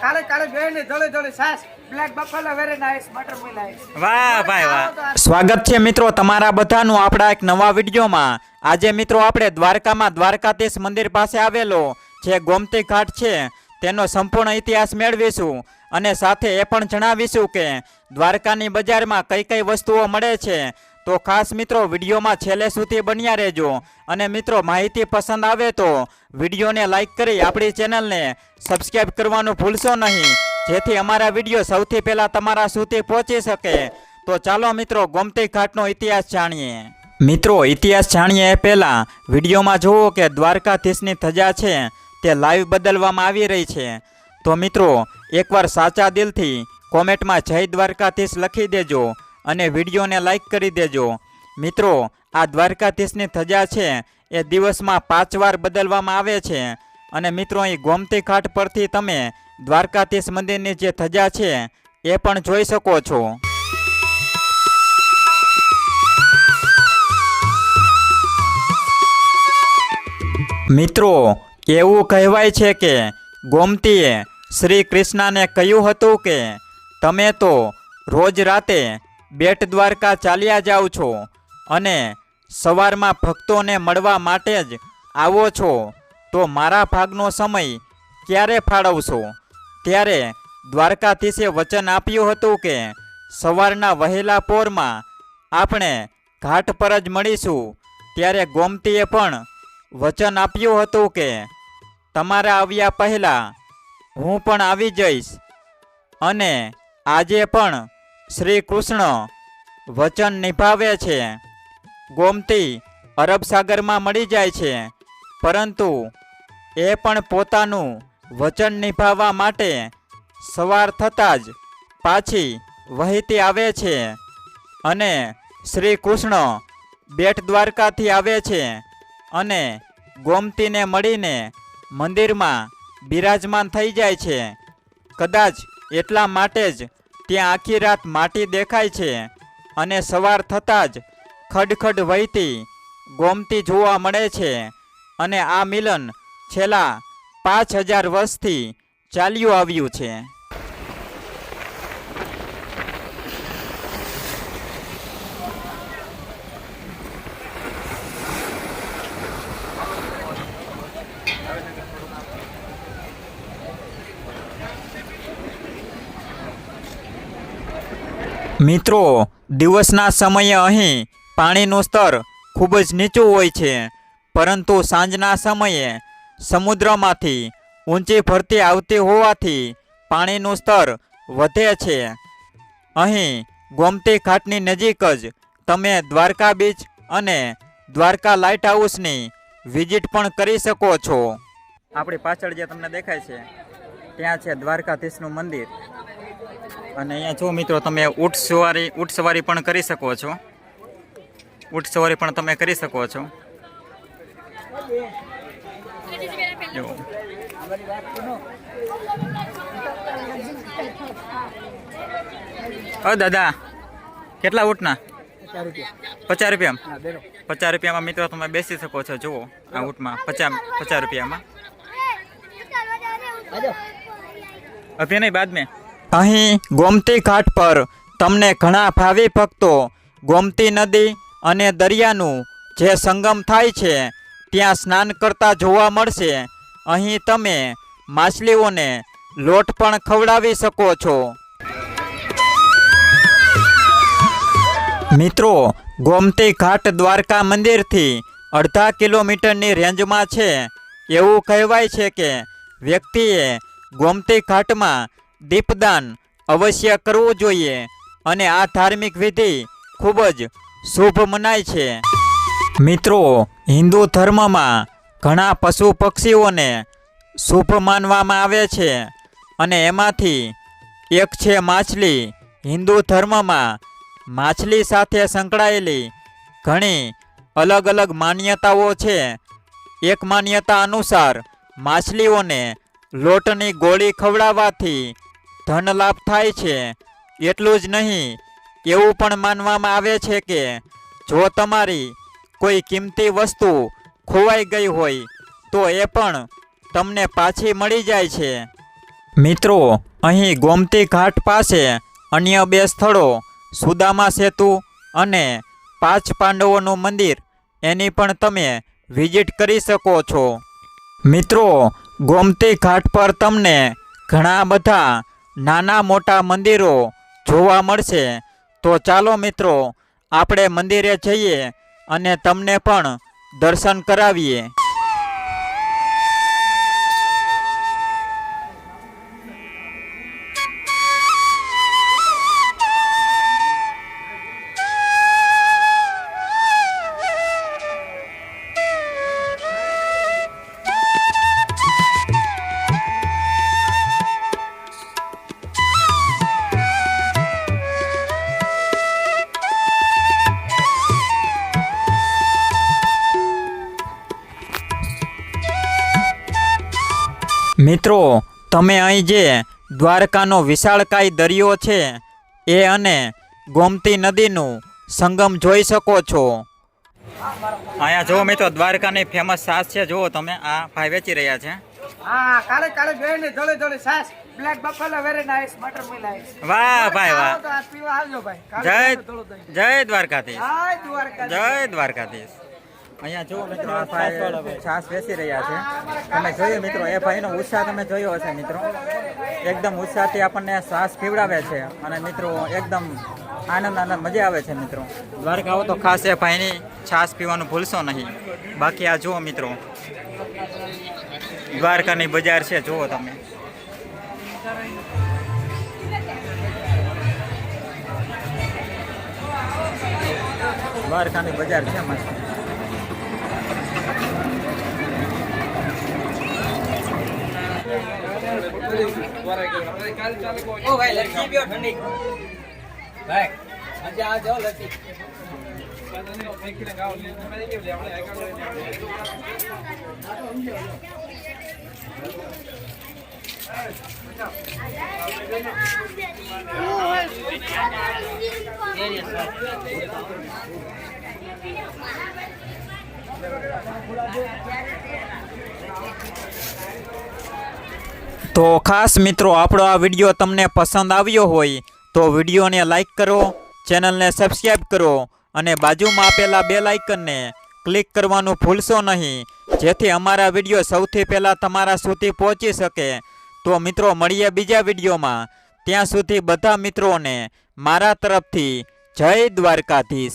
કાલે કાલે જોઈને જોડે જોડે સાસ black buffalo very nice butter મિલાઈસ. વાહ ભાઈ વાહ. સ્વાગત છે મિત્રો તમારા બધાનું આપણા એક નવા વિડીયોમાં. આજે મિત્રો આપણે દ્વારકામાં દ્વારકાધીશ મંદિર પાસે આવેલો જે ગોમતી ઘાટ છે તેનો સંપૂર્ણ ઇતિહાસ મેળવીશું અને સાથે એ પણ જણાવીશું કે દ્વારકાની બજારમાં કઈ કઈ વસ્તુઓ મળે છે. તો ખાસ મિત્રો વિડીયોમાં છેલ્લે સુધી બન્યા રહેજો અને મિત્રો માહિતી પસંદ આવે તો વિડીયોને લાઈક કરી આપણી ચેનલને સબસ્ક્રાઈબ કરવાનું ભૂલશો નહીં, જેથી અમારા વિડીયો સૌથી પહેલાં તમારા સુધી પહોંચી શકે. તો ચાલો મિત્રો ગોમતી ઘાટનો ઇતિહાસ જાણીએ. મિત્રો ઇતિહાસ જાણીએ એ પહેલાં વિડીયોમાં જુઓ કે દ્વારકાધીશની ધજા છે તે લાઈવ બદલવામાં આવી રહી છે. તો મિત્રો એકવાર સાચા દિલથી કોમેન્ટમાં જય દ્વારકાધીશ લખી દેજો અને વિડીયોને લાઈક કરી દેજો. મિત્રો આ દ્વારકાધીશની ધજા છે એ દિવસમાં 5 વાર બદલવામાં આવે છે અને મિત્રો અહીં ગોમતી ઘાટ પરથી તમે દ્વારકાધીશ મંદિરની જે ધજા છે એ પણ જોઈ શકો છો. મિત્રો એવું કહેવાય છે કે ગોમતીએ શ્રી કૃષ્ણને કહ્યું હતું કે તમે તો રોજ રાતે બેટ દ્વારકા ચાલ્યા જાઓ છો અને સવારમાં ભક્તોને મળવા માટે જ આવો છો, તો મારા ભાગનો સમય ક્યારે ફાળવશો? ત્યારે દ્વારકાધીશે વચન આપ્યું હતું કે સવારના વહેલા પોરમાં આપણે ઘાટ પર જ મળીશું. ત્યારે ગોમતીએ પણ વચન આપ્યું હતું કે તમારા આવ્યા પહેલાં હું પણ આવી જઈશ. અને આજે પણ શ્રી કૃષ્ણ વચન નિભાવે છે. ગોમતી અરબ સાગરમાં મળી જાય છે, પરંતુ એ પણ પોતાનું વચન નિભાવવા માટે સવાર થતાં જ પાછી વહેતી આવે છે અને શ્રી કૃષ્ણ બેટ દ્વારકાથી આવે છે અને ગોમતીને મળીને મંદિરમાં બિરાજમાન થઈ જાય છે. કદાચ એટલા માટે જ ત્યાં આખી રાત માટી દેખાય છે અને સવાર થતાં જ ખડખડ વહેતી ગોમતી જોવા મળે છે. અને આ મિલન છેલ્લા 5000 વર્ષથી ચાલ્યું આવ્યું છે. મિત્રો દિવસના સમયે અહીં પાણીનું સ્તર ખૂબ જ નીચું હોય છે, પરંતુ સાંજના સમયે સમુદ્રમાંથી ઊંચી ભરતી આવતી હોવાથી પાણીનું સ્તર વધે છે. અહીં ગોમતી ઘાટની નજીક જ તમે દ્વારકા બીચ અને દ્વારકા લાઇટ હાઉસની વિઝિટ પણ કરી શકો છો. આપણી પાછળ જે તમને દેખાય છે ત્યાં છે દ્વારકાધીશનું મંદિર. અને અહીંયા જો મિત્રો તમે ઊંટ સવારી પણ કરી શકો છો. ઊંટ સવારી પણ તમે કરી શકો છો. દાદા કેટલા ઊંટના? 50 રૂપિયા. 50 રૂપિયામાં મિત્રો તમે બેસી શકો છો. જુઓ આ ઊંટમાં 50 રૂપિયામાં. અભી નહીં બાદ મેં. અહીં ગોમતી ઘાટ પર તમને ઘણા ભાવિ ભક્તો ગોમતી નદી અને દરિયાનું જે સંગમ થાય છે ત્યાં સ્નાન કરતા જોવા મળશે. અહીં તમે માછલીઓને લોટ પણ ખવડાવી શકો છો. મિત્રો ગોમતી ઘાટ દ્વારકા મંદિરથી અડધા કિલોમીટરની રેન્જમાં છે. એવું કહેવાય છે કે વ્યક્તિએ ગોમતી ઘાટમાં દીપદાન અવશ્ય કરવું જોઈએ અને આ ધાર્મિક વિધિ ખૂબ જ શુભ મનાય છે. મિત્રો હિન્દુ ધર્મમાં ઘણા પશુ પક્ષીઓને શુભ માનવામાં આવે છે અને એમાંથી એક છે માછલી. હિન્દુ ધર્મમાં માછલી સાથે સંકળાયેલી ઘણી અલગ અલગ માન્યતાઓ છે. એક માન્યતા અનુસાર માછલીઓને લોટની ગોળી ખવડાવવાથી ધન લાભ થાય છે. એટલું જ નહીં, એવું પણ માનવામાં આવે છે કે જો તમારી કોઈ કિંમતી વસ્તુ ખોવાઈ ગઈ હોય તો એ પણ તમને પાછી મળી જાય છે. મિત્રો અહીં ગોમતી ઘાટ પાસે અન્ય 2 સ્થળો સુદામા સેતુ અને 5 પાંડવોનું મંદિર એની પણ તમે વિઝિટ કરી શકો છો। મિત્રો ગોમતી ઘાટ પર તમને ઘણા બધા નાના મોટા મંદિરો જોવા મળશે। તો ચાલો મિત્રો આપણે મંદિરે જઈએ અને તમને પણ દર્શન કરાવીએ। મિત્રો તમે અહીં જે દ્વારકાનો વિશાળકાય દરિયો છે એ અને ગોમતી નદીનું સંગમ જોઈ શકો છો। અહીંયા જુઓ મિત્રો દ્વારકાની ફેમસ છાશ છે, જુઓ તમે આ ભાઈ વેચી રહ્યા છે। હા, કાળે કાળે જોઈને જોડે જોડે છાસ black buffalo very nice butter મિલાઈસ। વાહ ભાઈ વાહ, તો આ પીવા આવજો ભાઈ। જય જય દ્વારકાધીશ, જય દ્વારકા, જય દ્વારકાધીશ। અહીંયા જુઓ મિત્રો આ ભાઈ છાશ વેચી રહ્યા છે। તમે જોયું મિત્રો એ ભાઈનો ઉત્સાહ તમે જોયો હશે મિત્રો, એકદમ ઉત્સાહથી આપણને છાશ પીવડાવે છે અને મિત્રો એકદમ આનંદ મજા આવે છે। મિત્રો દ્વારકા આવો તો ખાસ એ ભાઈની છાશ પીવાનું ભૂલશો નહીં। બાકી આ જુઓ મિત્રો દ્વારકાની બજાર છે, જુઓ તમે। દ્વારકાની બજાર છે મસ્ત। ઓ ભાઈ લસ્સી પીઓ ઠંડી ભાઈ, મજા આવજો લસ્સી। તો ખાસ મિત્રો આપણો આ વિડીયો તમને પસંદ આવ્યો હોય તો વિડીયોને લાઈક કરો, ચેનલને સબસ્ક્રાઈબ કરો અને બાજુમાં આપેલા બેલ આઇકનને ક્લિક કરવાનું ભૂલશો નહીં, જેથી અમારા વિડીયો સૌથી પહેલાં તમારા સુધી પહોંચી શકે। તો મિત્રો મળીએ બીજા વિડીયોમાં, ત્યાં સુધી બધા મિત્રોને મારા તરફથી જય દ્વારકાધીશ।